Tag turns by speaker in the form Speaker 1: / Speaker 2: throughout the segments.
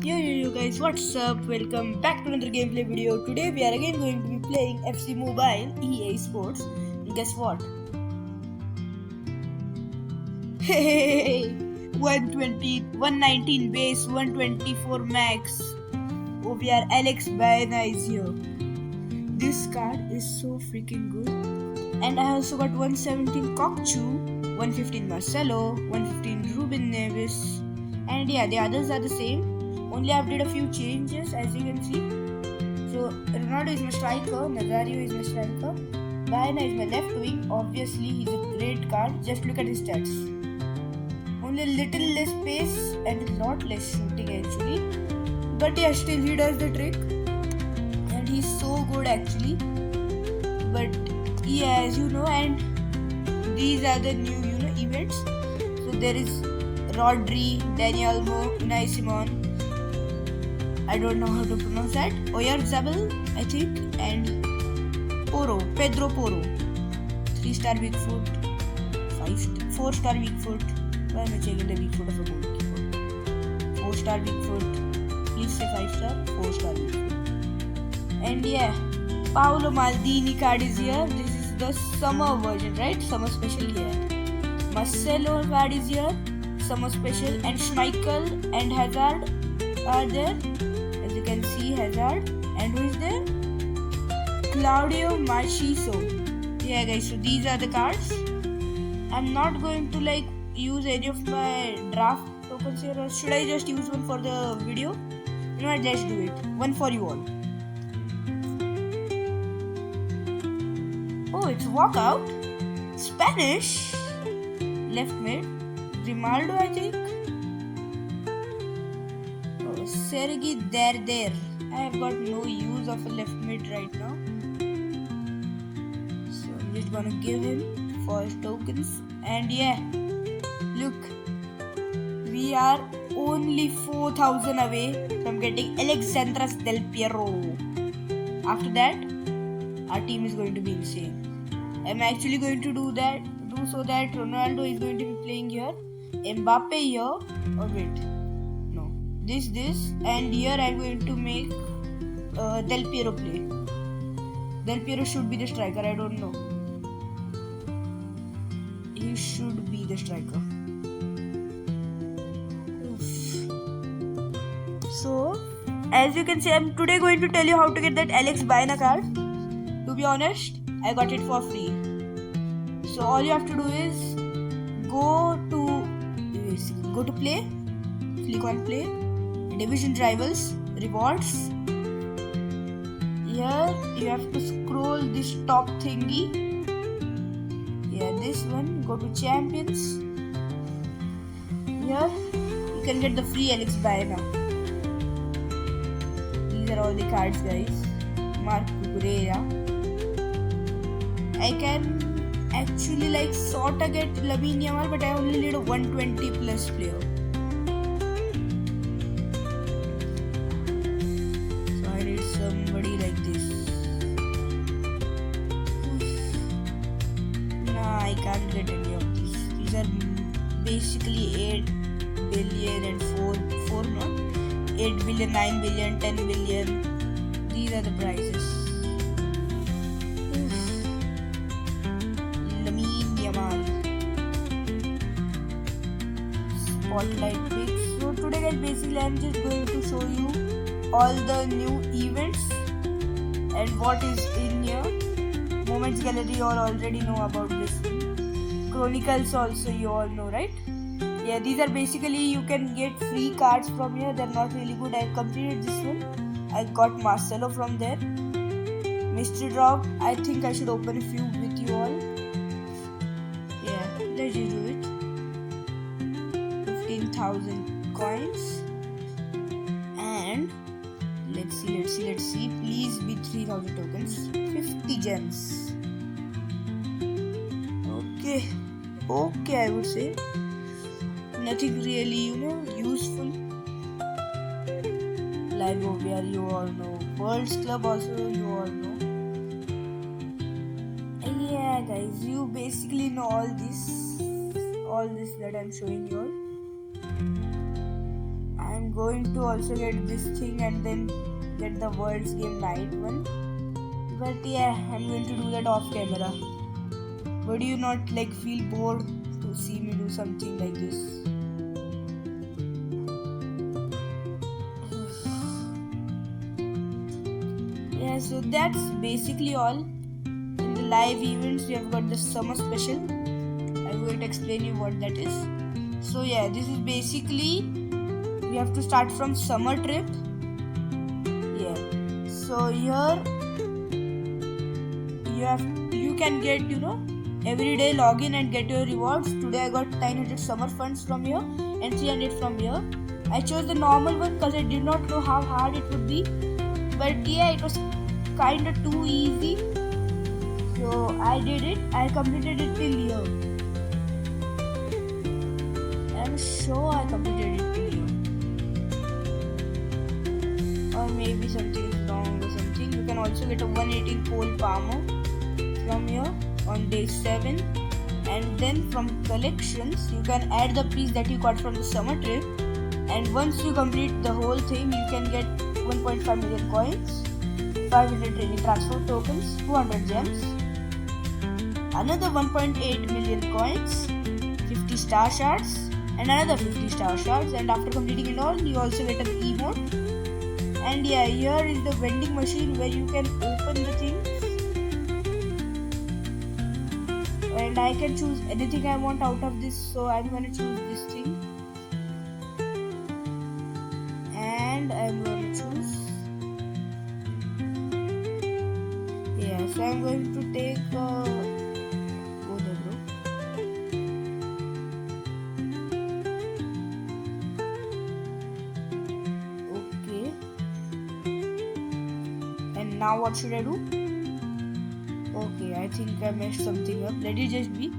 Speaker 1: Yo guys, what's up? Welcome back to another gameplay video. Today we are again going to be playing FC Mobile EA Sports. And guess what? Hey, 120, 119 base, 124 max. Oh, we are Alex Baena is here. This card is so freaking good. And I also got 117 Kokchu, 115 Marcelo, 115 Ruben Neves. And yeah, the others are the same. Only I've did a few changes as you can see. So Ronaldo is my striker, Nazario is my striker, Baena is my left wing. Obviously he's a great card. Just look at his stats. Only a little less pace and a lot less shooting actually. But yeah, still he does the trick. And he's so good actually. But yeah, as you know, and these are the new events. So there is Rodri, Dani Olmo, Unai Simon, I don't know how to pronounce that, Oyarzabal I think, and Pedro Porro, 3-star weak foot, 4-star weak foot. Why am I checking the weak foot of a goalkeeper? 4-star weak foot, please say 5-star, 4-star weak foot. And yeah, Paolo Maldini card is here. This is the summer version, right? Summer special here. Marcelo card is here, summer special, and Schmeichel and Hazard are there. As you can see, Hazard. And who is there? Claudio Marchisio. Yeah guys, so these are the cards. I'm not going to use any of my draft tokens here, or should I just use one for the video? You know what, let's do it. One for you all. Oh, it's walkout. Spanish. Left mid. Grimaldo, I think. Oh, Sergi there. I have got no use of a left mid right now. So I'm just gonna give him for his tokens. And yeah, look, we are only 4,000 away from getting Alexandras Del Piero. After that, our team is going to be insane. I'm actually going to do so that Ronaldo is going to be playing here, Mbappe here, or wait, no, this, and here I'm going to make Del Piero play. Del Piero should be the striker, I don't know. He should be the striker. Oof. So, as you can see, I'm today going to tell you how to get that Alex Baena card. To be honest, I got it for free. So all you have to do is go to play, click on play, division rivals, rewards. Here you have to scroll this top thingy. Yeah, this one, go to champions. Here you can get the free Alex Baena. These are all the cards guys. Marc Cucurella. I can actually sorta get Lamine Yamal, but I only need a 120 plus player. So I need somebody like this. Nah, I can't get any of these. These are basically 8 billion and 4 not 8 billion, 9 billion, 10 billion. These are the prices. Spotlight picks. So today guys, basically I'm just going to show you all the new events and what is in here. Moments gallery, you all already know about this. Chronicles also you all know, right? Yeah, these are basically you can get free cards from here. They're not really good. I completed this one. I got Marcelo from there. Mystery drop. I think I should open a few with you all. Yeah, let's just do it. 15,000 coins, and let's see, please be 3,000 tokens, 50 gems. Okay, I would say nothing really useful. Live OVR you all know, World's Club also you all know. And yeah guys, you basically know all this that I'm showing you all. I'm going to also get this thing and then get the World's Game Night one. But yeah, I'm going to do that off camera. But do you not like feel bored to see me do something like this? Yeah, so that's basically all. In the live events, we have got the summer special. I'm going to explain you what that is. So yeah, this is basically we have to start from summer trip. Yeah. So here you can get everyday login and get your rewards. Today I got 900 summer funds from here and 300 from here. I chose the normal one because I did not know how hard it would be. But yeah, it was kinda too easy. So I did it. I completed it till here. I'm sure I completed it till here. Or maybe something is wrong or something. You can also get a 118 pole palmer from here on day 7. And then from collections, you can add the piece that you got from the summer trip. And once you complete the whole thing, you can get 1.5 million coins, 500 training transfer tokens, 200 gems, another 1.8 million coins, 50 star shards, and another 50 star shards. And after completing it all, you also get an emote. And yeah, here is the vending machine where you can open the things. And I can choose anything I want out of this, so I'm gonna choose this thing. And I'm going to choose. Yeah, so I'm going to take go there, bro. Okay. And now what should I do? Okay, I think I messed something up. Let it just be.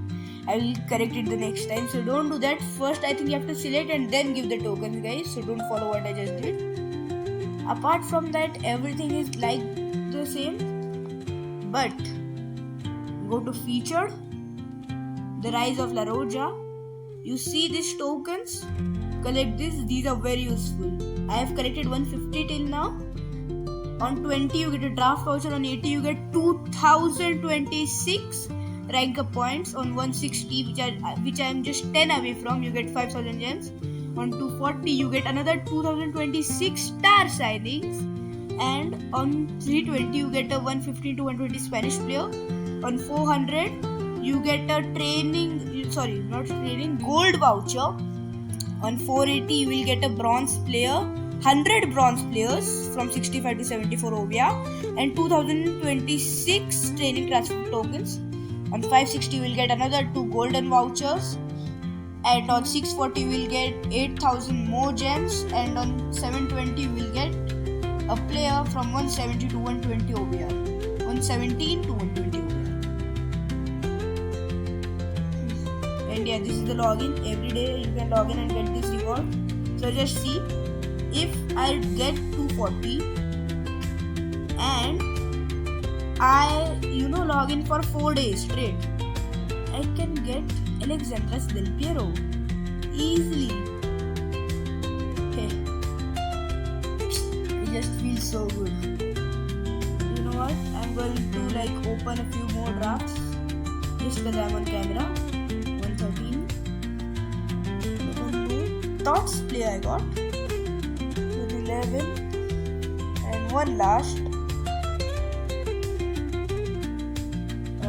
Speaker 1: I will correct it the next time. So don't do that. First, I think you have to select and then give the tokens, guys. So don't follow what I just did. Apart from that, everything is like the same. But go to featured, the Rise of La Roja. You see these tokens? Collect this. These are very useful. I have collected 150 till now. On 20 you get a draft voucher, on 80 you get 2026 rank up points, on 160 which I am just 10 away from, you get 5000 gems. On 240 you get another 2026 star signings, and on 320 you get a 115 to 120 Spanish player. On 400 you get a gold voucher. On 480 you will get a bronze player, 100 bronze players from 65 to 74 OVR, and 2026 training transfer tokens. On 560 you will get another 2 golden vouchers, and on 640 you will get 8000 more gems, and on 720 you will get a player from 170 to 120 OVR, 117 to 120 OVR. And yeah, this is the login. Every day you can log in and get this reward. So just see, if I get 240 and I log in for 4 days straight, I can get Alexandras Del Piero easily. Okay, it just feels so good. You know what, I'm going to open a few more drafts just because I'm on camera. 113 thoughts player I got, 11 and one last,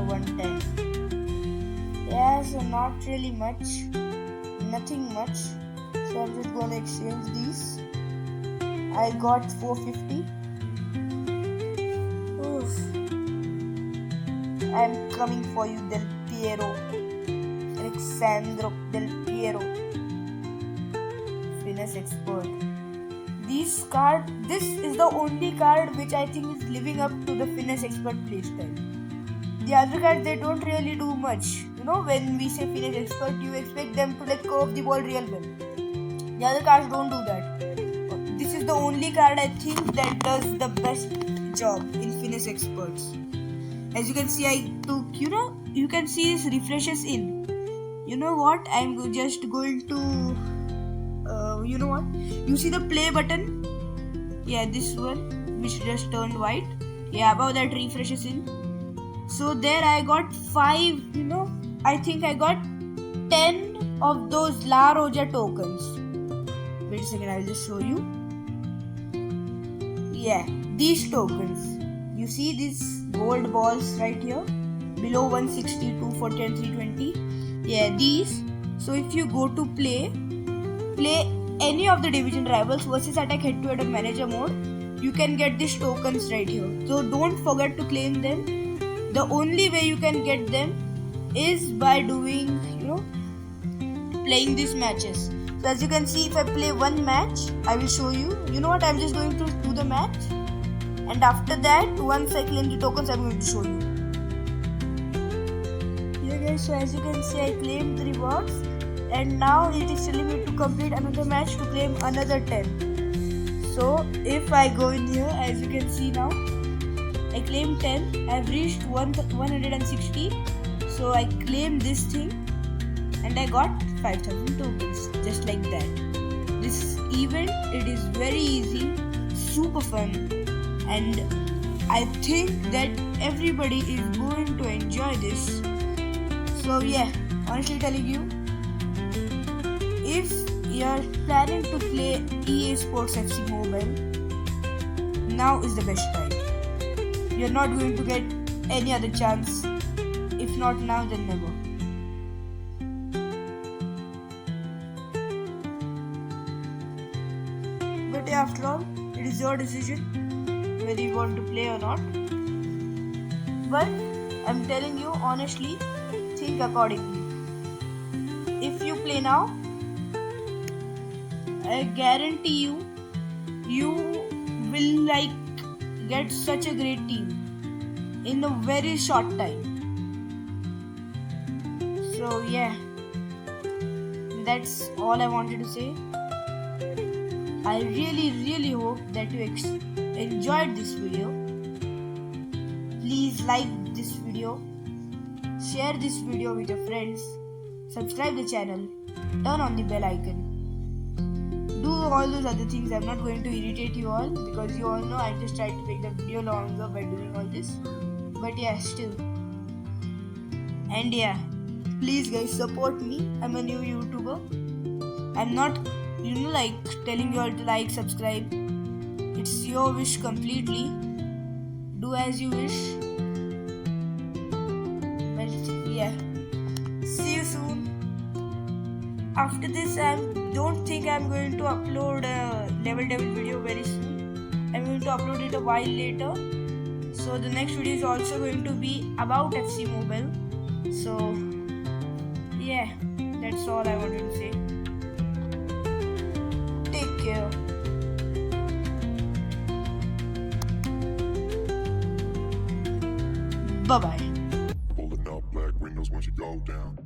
Speaker 1: 110. Yeah, so not really much, nothing much. So I'm just gonna exchange these. I got 450. Oof. I'm coming for you, Del Piero, Alexandro Del Piero, Finesse Expert. This is the only card which I think is living up to the Finesse Expert playstyle. The other cards, they don't really do much. When we say Finesse Expert, you expect them to curve the ball real well. The other cards don't do that. This is the only card I think that does the best job in Finesse Experts. As you can see, I took, you can see this refreshes in. You know what? I'm just going to You know what? You see the play button? Yeah, this one which just turned white. Yeah, above that refreshes in. So there I got 5, I think I got 10 of those La Roja tokens. Wait a second, I'll just show you. Yeah, these tokens. You see these gold balls right here? Below 160, 240 and 320. Yeah, these. So if you go to play any of the division rivals versus attack head-to-head or manager mode, you can get these tokens right here. So don't forget to claim them. The only way you can get them is by doing, playing these matches. So as you can see, if I play one match, I will show you. You know what? I'm just going to do the match, and after that, once I claim the tokens, I'm going to show you. Yeah guys, so as you can see, I claimed the rewards, and now it is telling me to complete another match to claim another 10. So if I go in here, as you can see now, I claimed 10. I've reached 160. So I claimed this thing, and I got 5,000 tokens, just like that. This event, it is very easy, super fun, and I think that everybody is going to enjoy this. So yeah, honestly telling you, if you're planning to play EA Sports FC Mobile, now is the best time. You're not going to get any other chance. If not now, then never. But after all, it is your decision whether you want to play or not. But I'm telling you honestly, think accordingly. If you play now, I guarantee you, you will get such a great team in a very short time. So yeah, that's all I wanted to say. I really hope that you enjoyed this video. Please like this video, share this video with your friends, subscribe the channel, turn on the bell icon. Do all those other things. I'm not going to irritate you all, because you all know I just tried to make the video longer by doing all this. But yeah, still. And yeah, please guys, support me. I'm a new YouTuber. I'm not, telling you all to like, subscribe. It's your wish completely. Do as you wish. But yeah, see you soon. After this, I don't think I'm going to upload a Level Devil video very soon. I'm going to upload it a while later. So the next video is also going to be about FC Mobile. So yeah, that's all I wanted to say. Take care. Bye bye.
Speaker 2: Pulling up black windows once you go down.